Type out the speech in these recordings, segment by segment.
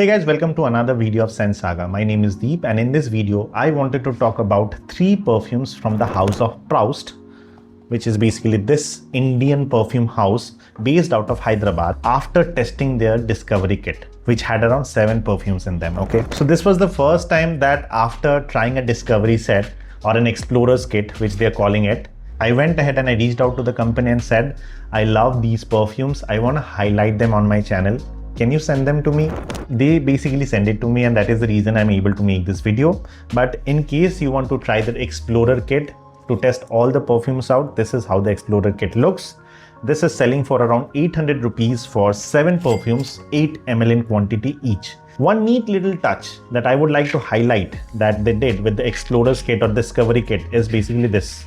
Hey guys, welcome to another video of Scent Saga. My name is Deep, and in this video, I wanted to talk about 3 perfumes from the house of Proust, which is basically this Indian perfume house based out of Hyderabad after testing their discovery kit, which had around 7 perfumes in them. Okay, so this was the first time that after trying a discovery set or an explorer's kit, which they're calling it, I went ahead and I reached out to the company and said, I love these perfumes. I want to highlight them on my channel. Can you send them to me? They basically send it to me, and that is the reason I'm able to make this video. But in case you want to try the Explorer kit to test all the perfumes out, this is how the Explorer kit looks. This is selling for around 800 rupees for 7 perfumes, 8 ml in quantity each. One neat little touch that I would like to highlight that they did with the Explorer's kit or Discovery kit is basically this.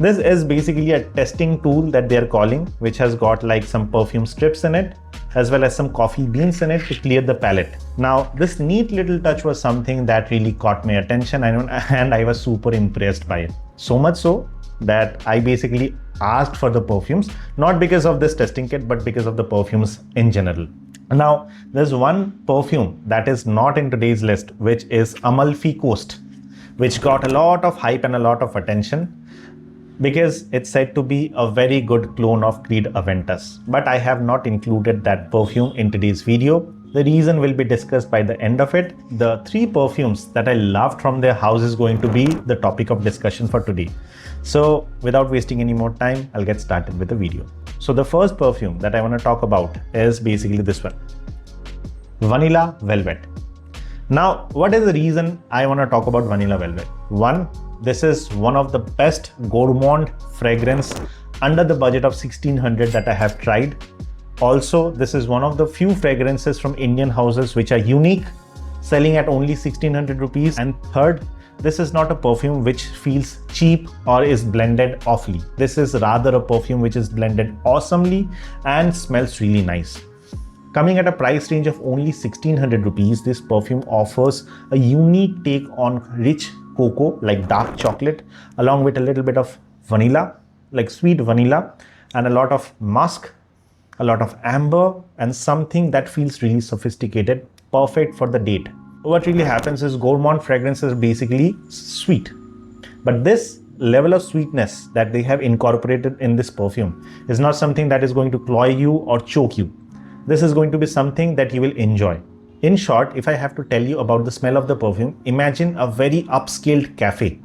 This is basically a testing tool that they're calling, which has got like some perfume strips in it, as well as some coffee beans in it to clear the palette. Now, this neat little touch was something that really caught my attention, and I was super impressed by it. So much so that I basically asked for the perfumes, not because of this testing kit, but because of the perfumes in general. Now, there's one perfume that is not in today's list, which is Amali Coast, which got a lot of hype and a lot of attention, because it's said to be a very good clone of Creed Aventus. But I have not included that perfume in today's video. The reason will be discussed by the end of it. The 3 perfumes that I loved from their house is going to be the topic of discussion for today. So without wasting any more time, I'll get started with the video. So the first perfume that I want to talk about is basically this one, Vanilla Velvet. Now, what is the reason I want to talk about Vanilla Velvet? One, this is one of the best Gourmand fragrance under the budget of 1600 that I have tried. Also, this is one of the few fragrances from Indian houses which are unique, selling at only 1600 rupees. And third, this is not a perfume which feels cheap or is blended awfully. This is rather a perfume which is blended awesomely and smells really nice. Coming at a price range of only 1600 rupees, this perfume offers a unique take on rich cocoa, like dark chocolate, along with a little bit of vanilla, like sweet vanilla, and a lot of musk, a lot of amber, and something that feels really sophisticated, perfect for the date. What really happens is Gourmand fragrances are basically sweet, but this level of sweetness that they have incorporated in this perfume is not something that is going to cloy you or choke you. This is going to be something that you will enjoy. In short, if I have to tell you about the smell of the perfume, imagine a very upscaled cafe,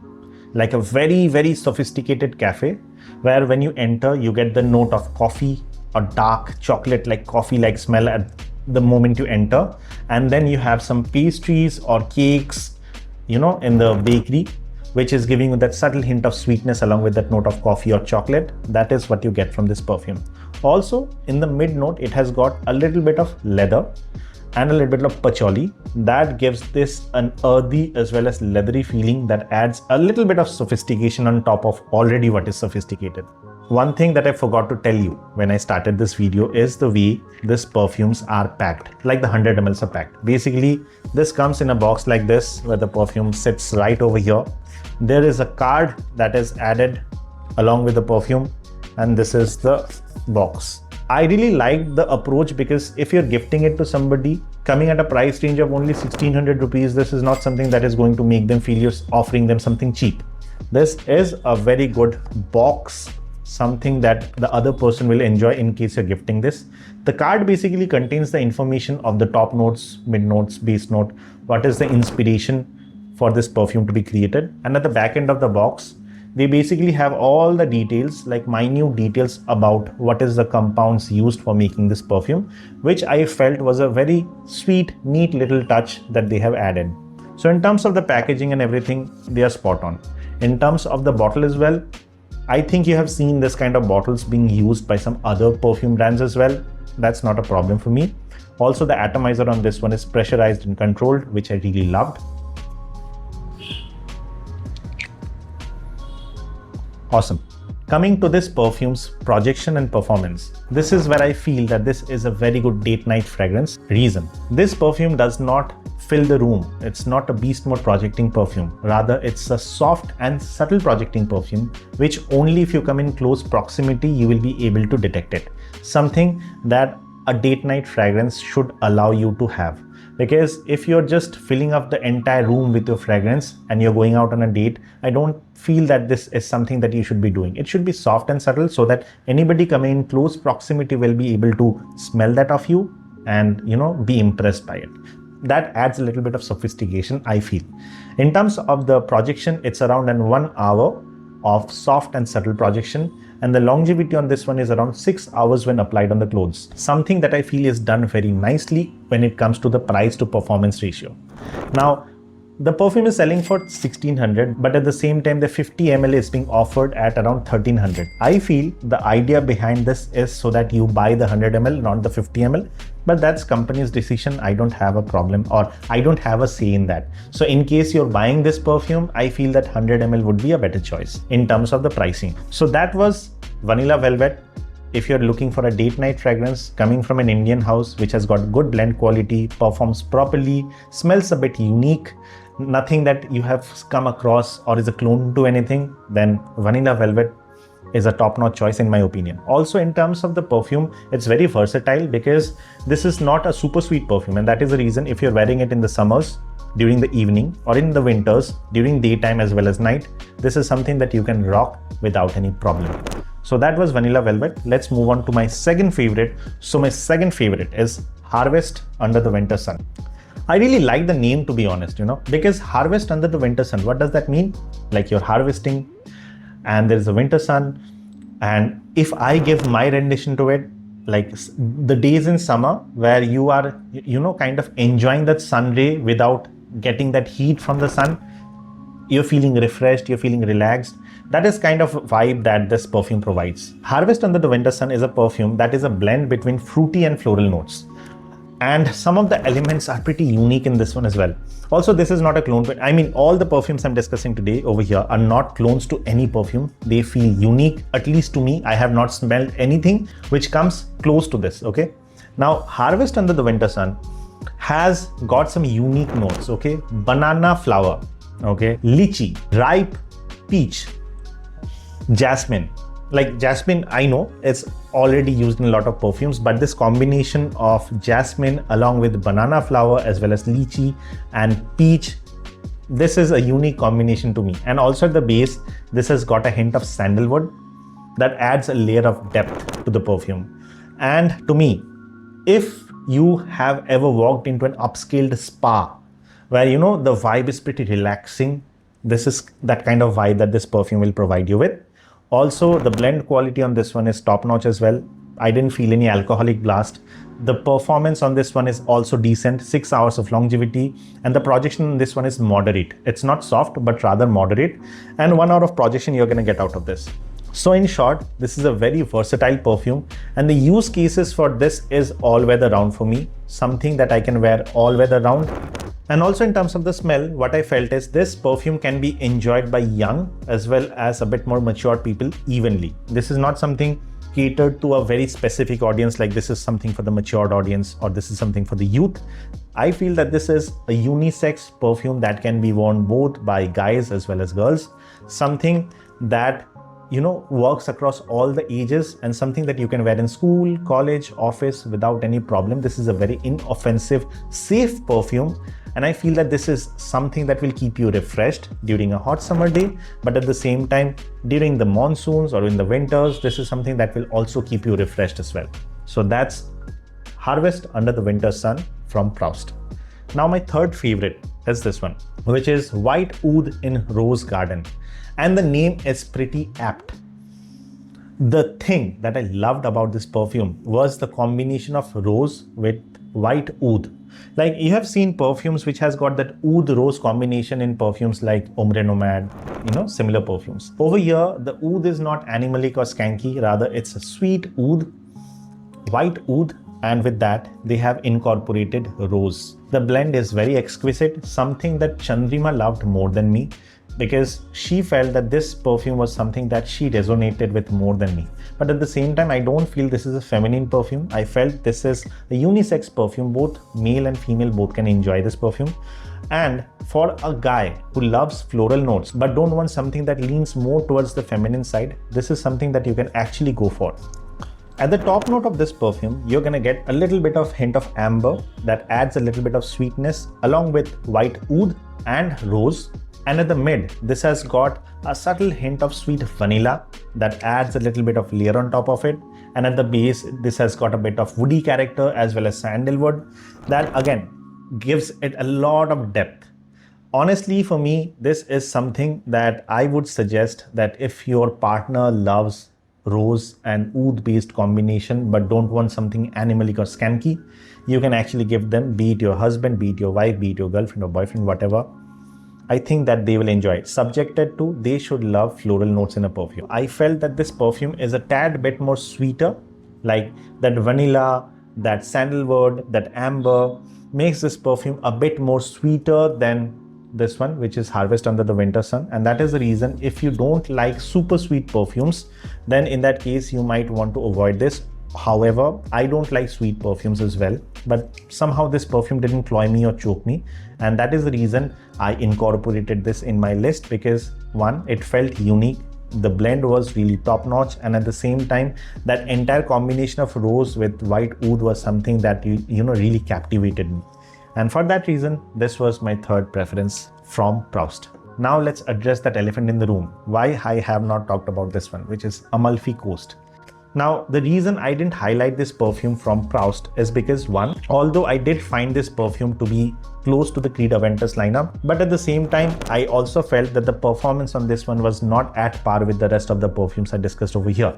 like a very, very sophisticated cafe, where when you enter, you get the note of coffee or dark chocolate, like coffee-like smell at the moment you enter. And then you have some pastries or cakes, in the bakery, which is giving you that subtle hint of sweetness along with that note of coffee or chocolate. That is what you get from this perfume. Also, in the mid note, it has got a little bit of leather and a little bit of patchouli that gives this an earthy as well as leathery feeling that adds a little bit of sophistication on top of already what is sophisticated. One thing that I forgot to tell you when I started this video is the way these perfumes are packed, like the 100 ml are packed. Basically, this comes in a box like this where the perfume sits right over here. There is a card that is added along with the perfume, and this is the box. I really liked the approach because if you're gifting it to somebody, coming at a price range of only 1600 rupees, this is not something that is going to make them feel you're offering them something cheap. This is a very good box, something that the other person will enjoy in case you're gifting this. The card basically contains the information of the top notes, mid notes, base note, what is the inspiration for this perfume to be created. And at the back end of the box, they basically have all the details, like minute details about what is the compounds used for making this perfume, which I felt was a very sweet, neat little touch that they have added. So in terms of the packaging and everything, they are spot on. In terms of the bottle as well, I think you have seen this kind of bottles being used by some other perfume brands as well. That's not a problem for me. Also, the atomizer on this one is pressurized and controlled, which I really loved. Awesome. Coming to this perfume's projection and performance, this is where I feel that this is a very good date night fragrance. Reason: this perfume does not fill the room. It's not a beast mode projecting perfume. Rather, it's a soft and subtle projecting perfume, which only if you come in close proximity, you will be able to detect it. Something that a date night fragrance should allow you to have. Because if you're just filling up the entire room with your fragrance and you're going out on a date, I don't feel that this is something that you should be doing. It should be soft and subtle so that anybody coming in close proximity will be able to smell that of you and, you know, be impressed by it. That adds a little bit of sophistication, I feel. In terms of the projection, it's around 1 hour of soft and subtle projection, and the longevity on this one is around 6 hours when applied on the clothes. Something that I feel is done very nicely when it comes to the price to performance ratio. Now, the perfume is selling for 1600, but at the same time, the 50 ml is being offered at around 1300. I feel the idea behind this is so that you buy the 100 ml, not the 50 ml, but that's company's decision. I don't have a problem, or I don't have a say in that. So in case you're buying this perfume, I feel that 100 ml would be a better choice in terms of the pricing. So that was Vanilla Velvet. If you're looking for a date night fragrance coming from an Indian house which has got good blend quality, performs properly, smells a bit unique, nothing that you have come across or is a clone to anything, then Vanilla Velvet is a top-notch choice in my opinion. Also, in terms of the perfume, it's very versatile because this is not a super sweet perfume, and that is the reason if you're wearing it in the summers during the evening or in the winters during daytime as well as night, this is something that you can rock without any problem. So that was Vanilla Velvet. Let's move on to my second favorite. So my second favorite is Harvest Under the Winter Sun. I really like the name, to be honest, you know, because Harvest Under the Winter Sun, what does that mean? Like you're harvesting and there's a winter sun. And if I give my rendition to it, like the days in summer where you are, you know, kind of enjoying that sun ray without getting that heat from the sun, you're feeling refreshed, you're feeling relaxed. That is kind of vibe that this perfume provides. Harvest Under the Winter Sun is a perfume that is a blend between fruity and floral notes. And some of the elements are pretty unique in this one as well. Also, this is not a clone, but I mean, all the perfumes I'm discussing today over here are not clones to any perfume. They feel unique, at least to me. I have not smelled anything which comes close to this, okay? Now, Harvest Under the Winter Sun has got some unique notes, okay? Banana flower, okay? Lychee, ripe peach, jasmine. Like jasmine, I know it's already used in a lot of perfumes, but this combination of jasmine along with banana flower as well as lychee and peach, this is a unique combination to me. And also at the base, this has got a hint of sandalwood that adds a layer of depth to the perfume. And to me, if you have ever walked into an upscaled spa where, you know, the vibe is pretty relaxing, this is that kind of vibe that this perfume will provide you with. Also, the blend quality on this one is top notch as well. I didn't feel any alcoholic blast. The performance on this one is also decent, 6 hours of longevity, and the projection on this one is moderate. It's not soft, but rather moderate, and 1 hour of projection you're gonna get out of this. So in short, this is a very versatile perfume, and the use cases for this is all weather round for me, something that I can wear all weather round. And also in terms of the smell, what I felt is this perfume can be enjoyed by young as well as a bit more mature people evenly. This is not something catered to a very specific audience, like this is something for the matured audience or this is something for the youth. I feel that this is a unisex perfume that can be worn both by guys as well as girls. Something that, you know, works across all the ages and something that you can wear in school, college, office without any problem. This is a very inoffensive, safe perfume. And I feel that this is something that will keep you refreshed during a hot summer day, but at the same time, during the monsoons or in the winters, this is something that will also keep you refreshed as well. So that's Harvest Under the Winter Sun from Proust. Now my third favorite is this one, which is White Oud in Rose Garden. And the name is pretty apt. The thing that I loved about this perfume was the combination of rose with white oud. Like you have seen perfumes which has got that oud rose combination in perfumes like Ombre Nomade, you know, similar perfumes. Over here, the oud is not animalic or skanky, rather it's a sweet oud, white oud, and with that they have incorporated rose. The blend is very exquisite, something that Chandrima loved more than me, because she felt that this perfume was something that she resonated with more than me. But at the same time, I don't feel this is a feminine perfume. I felt this is a unisex perfume. Both male and female both can enjoy this perfume. And for a guy who loves floral notes but don't want something that leans more towards the feminine side, this is something that you can actually go for. At the top note of this perfume, you're gonna get a little bit of hint of amber that adds a little bit of sweetness along with white oud and rose. And at the mid, this has got a subtle hint of sweet vanilla that adds a little bit of layer on top of it. And at the base, this has got a bit of woody character as well as sandalwood that again gives it a lot of depth. Honestly, for me, this is something that I would suggest that if your partner loves rose and oud based combination but don't want something animalic or skanky, you can actually give them, be it your husband, be it your wife, be it your girlfriend or boyfriend, whatever. I think that they will enjoy it. Subjected to, they should love floral notes in a perfume. I felt that this perfume is a tad bit more sweeter, like that vanilla, that sandalwood, that amber makes this perfume a bit more sweeter than this one, which is Harvest Under the Winter Sun. And that is the reason, if you don't like super sweet perfumes, then in that case you might want to avoid this. However, I don't like sweet perfumes as well, but somehow this perfume didn't cloy me or choke me, and that is the reason I incorporated this in my list, because one, it felt unique, the blend was really top notch, and at the same time that entire combination of rose with white oud was something that really captivated me. And for that reason, this was my third preference from Proust. Now let's address that elephant in the room, why I have not talked about this one, which is Amalfi Coast. Now, the reason I didn't highlight this perfume from Proust is because one, although I did find this perfume to be close to the Creed Aventus lineup, but at the same time, I also felt that the performance on this one was not at par with the rest of the perfumes I discussed over here.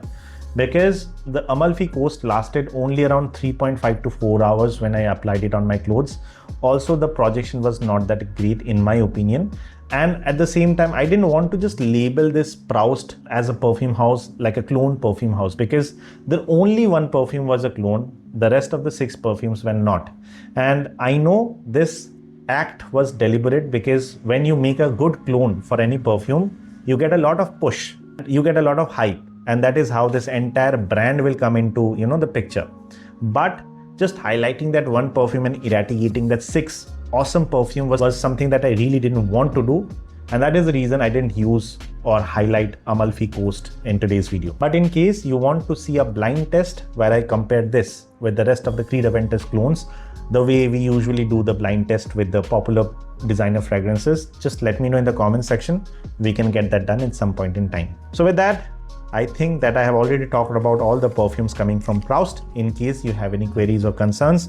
Because the Amalfi Coast lasted only around 3.5 to 4 hours when I applied it on my clothes. Also, the projection was not that great in my opinion. And at the same time, I didn't want to just label this Proust as a perfume house, like a clone perfume house, because the only one perfume was a clone. The rest of the 6 perfumes were not. And I know this act was deliberate, because when you make a good clone for any perfume, you get a lot of push, you get a lot of hype. And that is how this entire brand will come into, the picture. But just highlighting that one perfume and eradicating that 6 awesome perfume was something that I really didn't want to do. And that is the reason I didn't use or highlight Amalfi Coast in today's video. But in case you want to see a blind test where I compare this with the rest of the Creed Aventus clones, the way we usually do the blind test with the popular designer fragrances, just let me know in the comment section. We can get that done at some point in time. So with that, I think that I have already talked about all the perfumes coming from Proust. In case you have any queries or concerns,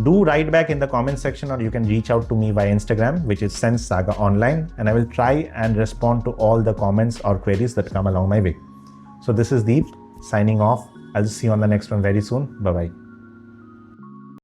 do write back in the comment section, or you can reach out to me via Instagram, which is Scent Saga Online, and I will try and respond to all the comments or queries that come along my way. So this is Deep signing off. I'll see you on the next one very soon. Bye-bye.